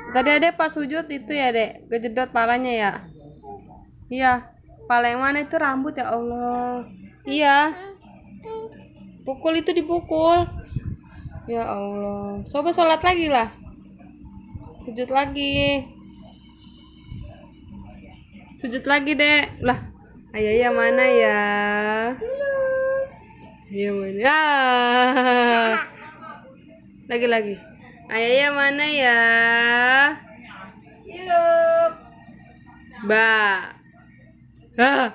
Tadi adek pas sujud itu ya dek, kejedot palanya ya. Iya, pala yang mana itu rambut ya Allah. Iya, pukul itu dipukul. Ya Allah, coba sholat lagi lah. Sujud lagi. Sujud lagi dek. Lah, ayah mana ya? Iya mana? Ah. Lagi. Ayah mana ya? Ciluk. Ba. Ah.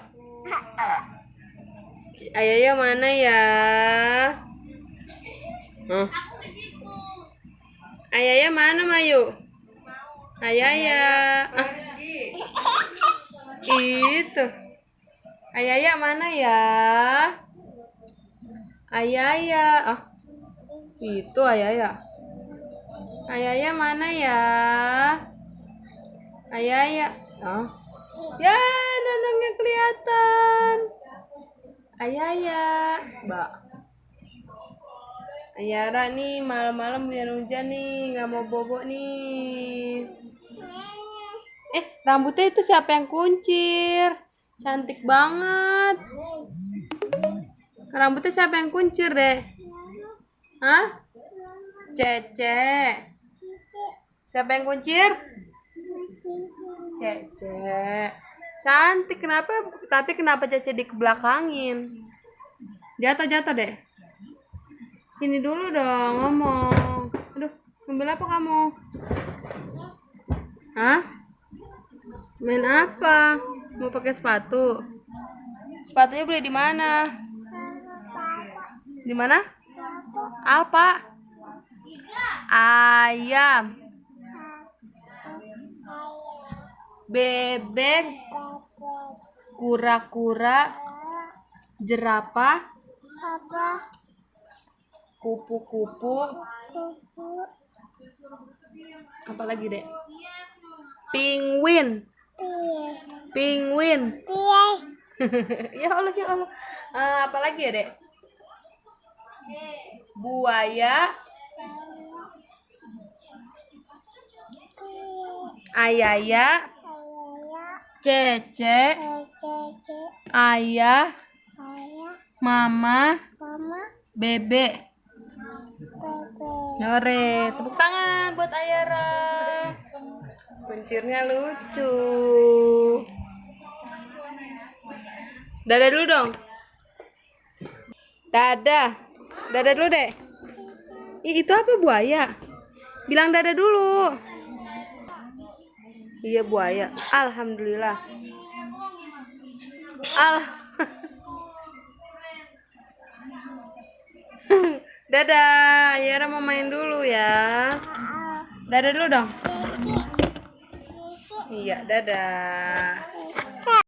Ayah mana ya? Huh? Ayah mana Mayu? Ayah. Ah, itu. Ayah mana ya? Ayah. Ah, itu ayah. Ayah mana ya? Ayah. Ah. Ya, nonongnya kelihatan. Ayah. Mbak. Ayara nih malam-malam hujan nih, nggak mau bobo nih. Rambutnya itu siapa yang kuncir? Cantik banget. Rambutnya siapa yang kuncir deh? Hah? Cece. Siapa yang kuncir? Cece. Cantik, kenapa? Tapi kenapa Cece dikebelakangin? Jatuh deh. Sini dulu dong ngomong. Aduh, ngambil apa kamu? Hah? Main apa? Mau pakai sepatu? Sepatunya beli di mana? Di mana? Alpa. Ayam. Bebek. Kura-kura. Jerapah. Kupu-kupu. Apa lagi dek? Penguin. Ya Allah. Apa lagi ya dek? Buaya. Ayaya. Cece. Ayah. Mama. Bebe. Yore, tepuk tangan buat Ayara. Kuncirnya lucu. Dadah dulu dong. Dadah dulu deh. Itu apa buaya? Bilang dadah dulu. Iya buaya. Alhamdulillah. Dadah, Ayara mau main dulu ya. Dadah dulu dong. Iya, dadah.